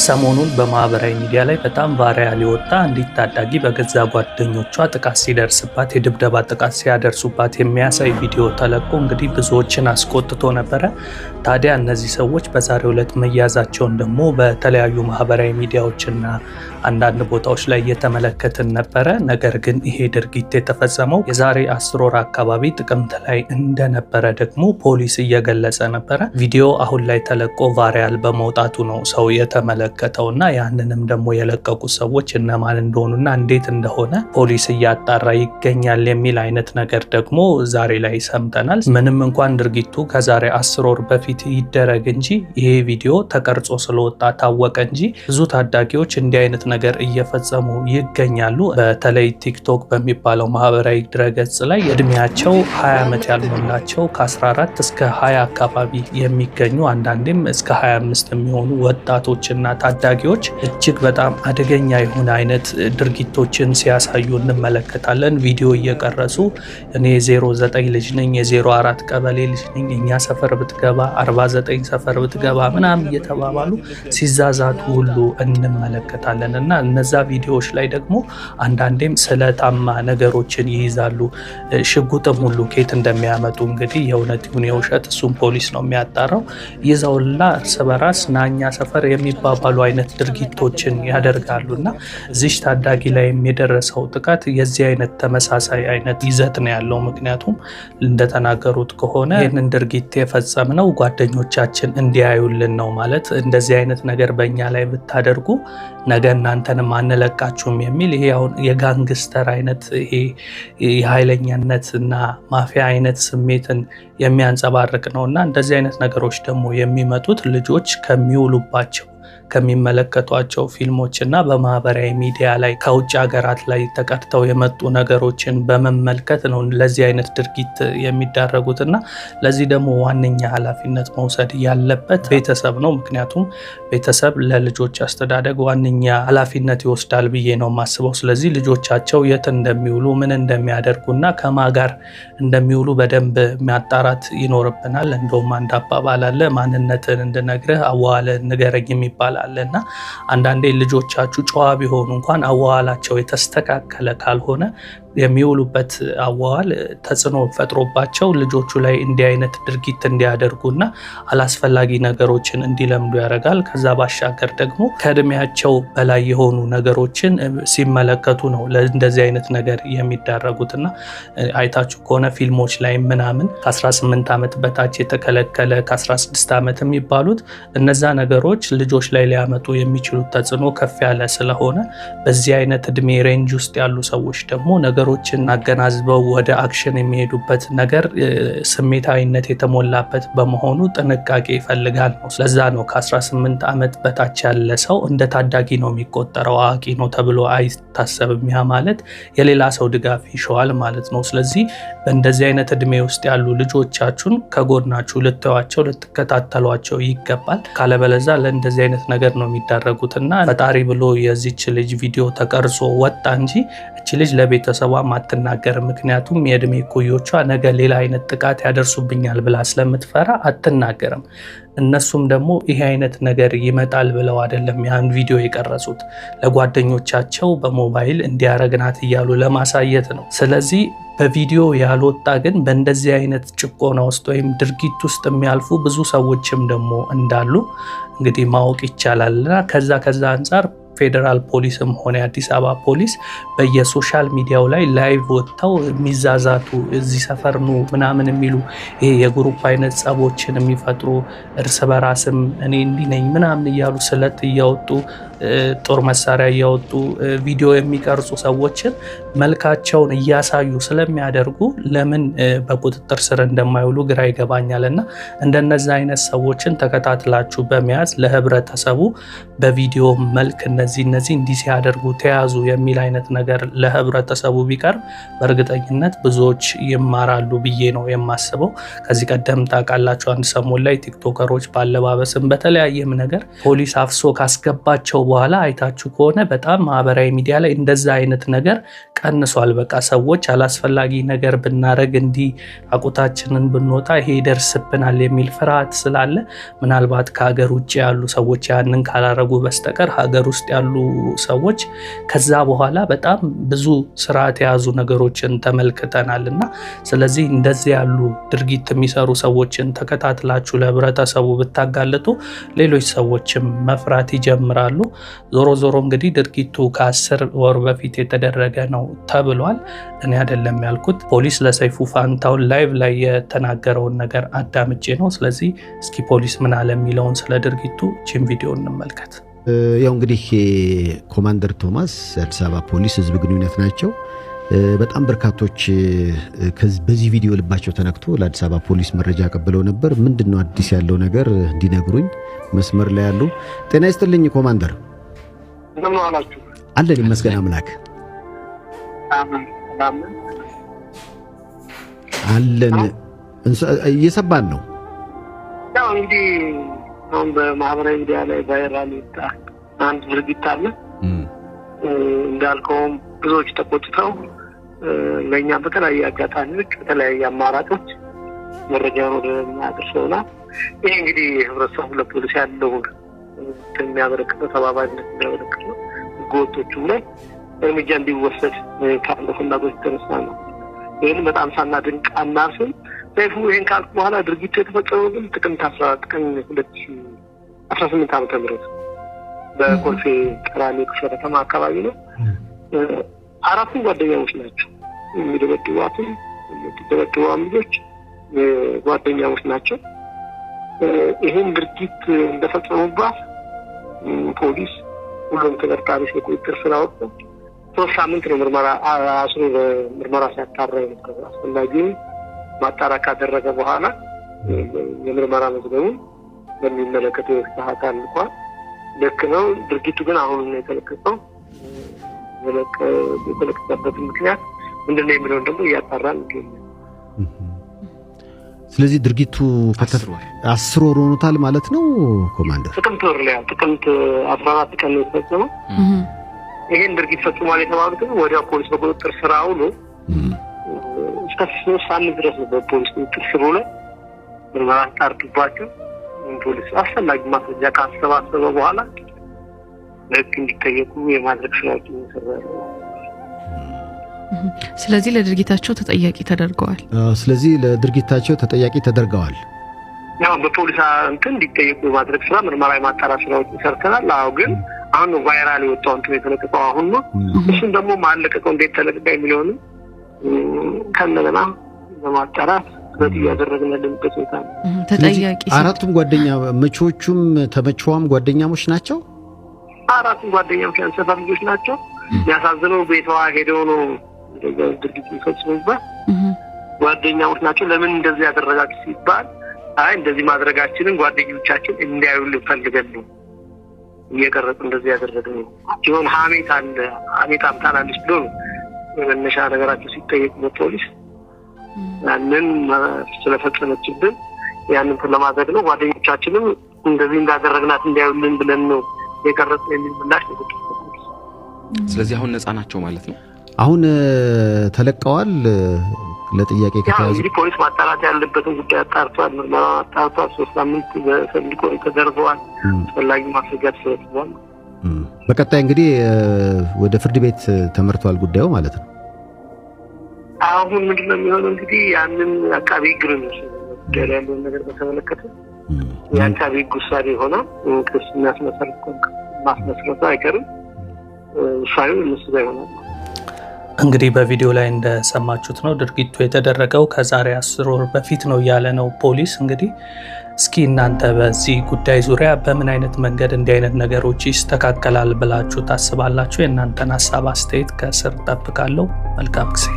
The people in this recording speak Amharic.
ሰሞኑን በማህበራዊ ሚዲያ ላይ በጣም ቫይራል የወጣ አንዲት ታዳጊ በገዛ ጓደኞቿ ጥቃት ሲደርስባት የድብደባ ጥቃት ሲያደርሱባት የሚያሳይ ቪዲዮ ተለቆ እንግዲህ ብዙዎችን አስቆጥቶ ነበረ። ታዲያ እነዚህ ሰዎች በዛሬው ዕለት መያዛቸውን ደግሞ በተለያዩ ማህበራዊ ሚዲያዎችና አንዳንድ ቦታዎች ላይ እየተመለከትን ነበረ። ነገር ግን ይሄ ድርጊት የተፈጸመው የዛሬ 10 ወር አካባቢ ጥቅምት ላይ እንደነበረ ደግሞ ፖሊስ እየገለጸ ነበረ። ቪዲዮ አሁን ላይ ተለቆ ቫይራል በመውጣቱ ነው ሰው የተመለከተውና ያንንም ደግሞ የለቀቁ ሰዎች እነማን እንደሆኑና እንዴት እንደሆነ ፖሊስ እያጣራ ይገኛል የሚል አይነት ነገር ደግሞ ዛሬ ላይ ሰምተናል። ምንም እንኳን ድርጊቱ ከዛሬ 10 ወር በፊት ይደረግ እንጂ ይሄ ቪዲዮ ተቀርጾ ስለወጣ ታወቀ እንጂ ብዙ ታዳጊዎች እንዲህ አይነት ነገር እየፈጸሙ ይገኛሉ። በተለይ ቲክቶክ በሚባለው ማህበራዊ ድረገጽ ላይ እድሜያቸው 20 ዓመት ያልሞላቸው ከ14 እስከ 20 አካባቢ የሚገኙ አንዳንዴም እስከ 25 የሚሆኑ ወጣቶችና ታዳጊዎች እጅግ በጣም አደገኛ የሆነ አይነት ድርጊቶችን ሲያሳዩ እንመለከታለን። ቪዲዮ እየቀረጹ እኔ 09 ልጅ ነኝ፣ የ04 ቀበሌ ልጅ ነኝ፣ እኛ ሰፈር ብትገባ 49 ሰፈር ብትገባ ምናምን እየተባባሉ ሲዛዛቱ ሁሉ እንመለከታለን። እና እነዛ ቪዲዮዎች ላይ ደግሞ አንዳንዴም ስለታማ ነገሮችን ይይዛሉ። ሽጉጥም ሁሉ ከየት እንደሚያመጡ እንግዲህ የእውነት ይሁን የውሸት እሱም ፖሊስ ነው የሚያጣራው። ይዘውላ እርስ በራስ ናኛ ሰፈር የሚባባሉ አይነት ድርጊቶችን ያደርጋሉ። እና እዚች ታዳጊ ላይም የደረሰው ጥቃት የዚህ አይነት ተመሳሳይ አይነት ይዘት ነው ያለው። ምክንያቱም እንደተናገሩት ከሆነ ይህንን ድርጊት የፈጸምነው ጓደኞቻችን እንዲያዩልን ነው። ማለት እንደዚህ አይነት ነገር በእኛ ላይ ብታደርጉ ነገ እናንተንም አንለቃችሁም የሚል ይሄ አሁን የጋንግስተር አይነት ይሄ የኃይለኛነት እና ማፊያ አይነት ስሜትን የሚያንጸባርቅ ነው። እና እንደዚህ አይነት ነገሮች ደግሞ የሚመጡት ልጆች ከሚውሉባቸው ከሚመለከቷቸው ፊልሞች እና በማህበራዊ ሚዲያ ላይ ከውጭ ሀገራት ላይ ተቀድተው የመጡ ነገሮችን በመመልከት ነው ለዚህ አይነት ድርጊት የሚዳረጉት። እና ለዚህ ደግሞ ዋነኛ ኃላፊነት መውሰድ ያለበት ቤተሰብ ነው። ምክንያቱም ቤተሰብ ለልጆች አስተዳደግ ዋነኛ ኃላፊነት ይወስዳል ብዬ ነው የማስበው። ስለዚህ ልጆቻቸው የት እንደሚውሉ ምን እንደሚያደርጉና ከማ ጋር እንደሚውሉ በደንብ ማጣራት ይኖርብናል። እንደውም አንድ አባባል አለ፣ ማንነትን እንድነግርህ አዋዋልህን ንገረኝ የሚባል አለና አንዳንዴ ልጆቻችሁ ጨዋ ቢሆኑ እንኳን አዋዋላቸው የተስተካከለ ካልሆነ የሚውሉበት አዋዋል ተጽዕኖ ፈጥሮባቸው ልጆቹ ላይ እንዲህ አይነት ድርጊት እንዲያደርጉና አላስፈላጊ ነገሮችን እንዲለምዱ ያደርጋል። ከዛ ባሻገር ደግሞ ከእድሜያቸው በላይ የሆኑ ነገሮችን ሲመለከቱ ነው ለእንደዚህ አይነት ነገር የሚዳረጉትና አይታችሁ ከሆነ ፊልሞች ላይ ምናምን ከ18 ዓመት በታች የተከለከለ ከ16 ዓመት የሚባሉት እነዛ ነገሮች ልጆች ላይ ሊያመጡ የሚችሉት ተጽዕኖ ከፍ ያለ ስለሆነ በዚህ አይነት እድሜ ሬንጅ ውስጥ ያሉ ሰዎች ደግሞ ነገሮችን አገናዝበው ወደ አክሽን የሚሄዱበት ነገር ስሜታዊነት የተሞላበት በመሆኑ ጥንቃቄ ይፈልጋል ነው። ስለዛ ነው ከ18 ዓመት በታች ያለ ሰው እንደ ታዳጊ ነው የሚቆጠረው፣ አዋቂ ነው ተብሎ አይታሰብም። ያ ማለት የሌላ ሰው ድጋፍ ይሸዋል ማለት ነው። ስለዚህ በእንደዚህ አይነት እድሜ ውስጥ ያሉ ልጆቻችሁን ከጎናችሁ ልትዋቸው ልትከታተሏቸው ይገባል። ካለበለዛ ለእንደዚህ አይነት ነገር ነው የሚዳረጉትና ፈጣሪ ብሎ የዚች ልጅ ቪዲዮ ተቀርጾ ወጣ እንጂ እቺ ልጅ ለቤተሰቧ አትናገር። ምክንያቱም የእድሜ ኩዮቿ ነገ ሌላ አይነት ጥቃት ያደርሱብኛል ብላ ስለምትፈራ አትናገርም። እነሱም ደግሞ ይሄ አይነት ነገር ይመጣል ብለው አይደለም ያን ቪዲዮ የቀረጹት፣ ለጓደኞቻቸው በሞባይል እንዲያረግናት እያሉ ለማሳየት ነው። ስለዚህ በቪዲዮ ያልወጣ ግን በእንደዚህ አይነት ጭቆና ውስጥ ወይም ድርጊት ውስጥ የሚያልፉ ብዙ ሰዎችም ደግሞ እንዳሉ እንግዲህ ማወቅ ይቻላልና ከዛ አንጻር ፌዴራል ፖሊስም ሆነ የአዲስ አበባ ፖሊስ በየሶሻል ሚዲያው ላይ ላይቭ ወጥተው የሚዛዛቱ እዚህ ሰፈር ኑ ምናምን የሚሉ ይሄ የግሩፕ አይነት ጸቦችን የሚፈጥሩ እርስ በራስም እኔ እንዲህ ነኝ ምናምን እያሉ ስለት እያወጡ ጦር መሳሪያ እያወጡ ቪዲዮ የሚቀርጹ ሰዎችን መልካቸውን እያሳዩ ስለሚያደርጉ ለምን በቁጥጥር ስር እንደማይውሉ ግራ ይገባኛል። እና እንደነዚህ አይነት ሰዎችን ተከታትላችሁ በመያዝ ለህብረተሰቡ በቪዲዮ መልክ እነዚህ እንዲህ ሲያደርጉ ተያዙ የሚል አይነት ነገር ለህብረተሰቡ ቢቀርብ በእርግጠኝነት ብዙዎች ይማራሉ ብዬ ነው የማስበው። ከዚህ ቀደም ታውቃላችሁ አንድ ሰሞን ላይ ቲክቶከሮች ባለባበስም በተለያየም ነገር ፖሊስ አፍሶ ካስገባቸው በኋላ አይታችሁ ከሆነ በጣም ማህበራዊ ሚዲያ ላይ እንደዛ አይነት ነገር ቀንሷል። በቃ ሰዎች አላስፈላጊ ነገር ብናረግ እንዲህ አቁታችንን ብንወጣ ይሄ ይደርስብናል የሚል ፍርሃት ስላለ ምናልባት ከሀገር ውጭ ያሉ ሰዎች ያንን ካላረጉ በስተቀር ሀገር ውስጥ ያሉ ሰዎች ከዛ በኋላ በጣም ብዙ ስርዓት የያዙ ነገሮችን ተመልክተናል እና ስለዚህ እንደዚህ ያሉ ድርጊት የሚሰሩ ሰዎችን ተከታትላችሁ ለህብረተሰቡ ብታጋልጡ ሌሎች ሰዎችም መፍራት ይጀምራሉ። ዞሮ እንግዲህ ድርጊቱ ከ10 ወር በፊት የተደረገ ነው ተብሏል። እኔ አይደለም ያልኩት፣ ፖሊስ ለሰይፉ ፋንታሁን ላይቭ ላይ የተናገረውን ነገር አዳምጬ ነው። ስለዚህ እስኪ ፖሊስ ምን አለ የሚለውን ስለ ድርጊቱ ቺን ቪዲዮ እንመልከት። ያው እንግዲህ ኮማንደር ቶማስ አዲስ አበባ ፖሊስ ህዝብ ግንኙነት ናቸው። በጣም በርካቶች በዚህ ቪዲዮ ልባቸው ተነክቶ ለአዲስ አበባ ፖሊስ መረጃ አቀብለው ነበር። ምንድነው አዲስ ያለው ነገር እንዲነግሩኝ መስመር ላይ ያሉ። ጤና ይስጥልኝ ኮማንደር። እንደምን ዋላችሁ? አለን ይመስገን አምላክ። አለን እየሰባን ነው። ያው እንግዲህ አሁን በማህበራዊ ሚዲያ ላይ ቫይራል ወጣ አንድ ድርጊት አለ። እንዳልከውም ብዙዎች ተቆጥተው ለኛ በተለያየ አጋጣሚዎች በተለያየ አማራጮች መረጃውን ወደ ማድረስና ይሄ እንግዲህ ህብረተሰቡ ለፖሊስ ያለው የሚያበረክተው ተባባሪነት የሚያበረክተው ጎቶቹም ላይ እርምጃ እንዲወሰድ ካለው ፍላጎት የተነሳ ነው። ይህን በጣም ሳናድንቅ አናልፍም። ሰይፉ ይህን ካልኩ በኋላ ድርጊቱ የተፈጸመው ግን ጥቅምት 14 ቀን 2018 ዓ.ም በኮልፌ ቀራኒዮ ክፍለ ከተማ አካባቢ ነው። አራቱም ጓደኛሞች ናቸው። የሚደበድቧትም የሚደበድቧም ልጆች ጓደኛሞች ናቸው። ይህን ድርጊት እንደፈጸሙባት ፖሊስ ሁሉም ተጠርጣሪዎች በቁጥጥር ስር አወጣ። 3 ሳምንት ነው ምርመራ ሲያጣራ የነበረው። አስፈላጊውን ማጣራት ካደረገ በኋላ የምርመራ መዝገቡን በሚመለከተው አካል ልኳል። ልክ ነው። ድርጊቱ ግን አሁን ነው የተለቀቀው። የተለቀቀበት ምክንያት ምንድነው የሚለውን ደግሞ እያጣራን ይገኛል። ስለዚህ ድርጊቱ 10 ወር ሆኖታል ማለት ነው ኮማንደር? ጥቅምት ወር ላይ ጥቅምት 14 ቀን ነው የተፈጸመው። ይሄን ድርጊት ፈጽሟል የተባሉት ወዲያው ፖሊስ በቁጥጥር ስር አውሎ እስከ 3 ሳምንት ድረስ ነው በፖሊስ ቁጥጥር ስር ውለው ምርመራ አጣርቶባቸው ፖሊስ አስፈላጊ ማስረጃ ካሰባሰበ በኋላ ለህግ እንዲጠየቁ የማድረግ ስራዎች እየሰራ ነው። ስለዚህ ለድርጊታቸው ተጠያቂ ተደርገዋል። ያው በፖሊስ እንዲጠየቁ የማድረግ ስራ ምርመራ የማጣራት ስራዎች ሰርተናል። ግን አሁን ቫይራል የወጣው የተለቀቀው አሁን ነው። እሱን ደግሞ ማለቀቀው እንዴት ተለቀቀ የሚለውን ከነገና ለማጣራት በዚህ ያደረግን ያለንበት ሁኔታ ነው። ተጠያቂ አራቱም ጓደኛ መቾቹም ተመቸዋም ጓደኛሞች ናቸው። አራቱም ጓደኛሞች ያንሰፋ ልጆች ናቸው። ያሳዝነው ቤቷ ሄደው ነው ድርጊት ይፈጽሙበት ጓደኛሞች ናቸው። ለምን እንደዚህ ያደረጋችሁ ሲባል አይ እንደዚህ ማድረጋችንን ጓደኞቻችን እንዲያዩልን ፈልገን ነው እየቀረጽ እንደዚህ ያደረግነው። ይሁን ሀሜት አምጣናለች ብሎ መነሻ ነገራቸው ሲጠየቅ በፖሊስ ያንን ስለፈጸመችብን ያንን ለማድረግ ነው ጓደኞቻችንም እንደዚህ እንዳደረግናት እንዲያዩልን ብለን ነው የቀረጽ የሚል ምላሽ ነው። ስለዚህ አሁን ነፃ ናቸው ማለት ነው። አሁን ተለቀዋል። ለጥያቄ ከተያዙ እንግዲህ ፖሊስ ማጣራት ያለበትን ጉዳይ አጣርቷል። ምርመራ አጣርቷል። 3 ሳምንት በሰንዲቆ ተደርገዋል። አስፈላጊ ማስረጃ ተሰጥቷል። በቀጣይ እንግዲህ ወደ ፍርድ ቤት ተመርቷል ጉዳዩ ማለት ነው። አሁን ምንድነው የሚሆነው እንግዲህ ያንን አቃቤ ሕግ ነው ያለውን ነገር በተመለከተ የአቃቤ ሕግ ውሳኔ ሆነ ክስ ማስመስረቱ አይቀርም። ውሳኔው እነሱ ጋር ይሆናል። እንግዲህ በቪዲዮ ላይ እንደሰማችሁት ነው ድርጊቱ የተደረገው ከዛሬ 10 ወር በፊት ነው ያለ ነው ፖሊስ። እንግዲህ እስኪ እናንተ በዚህ ጉዳይ ዙሪያ በምን አይነት መንገድ እንዲህ አይነት ነገሮች ይስተካከላል ብላችሁ ታስባላችሁ? የእናንተን ሀሳብ አስተያየት ከስር ጠብቃለሁ። መልካም ጊዜ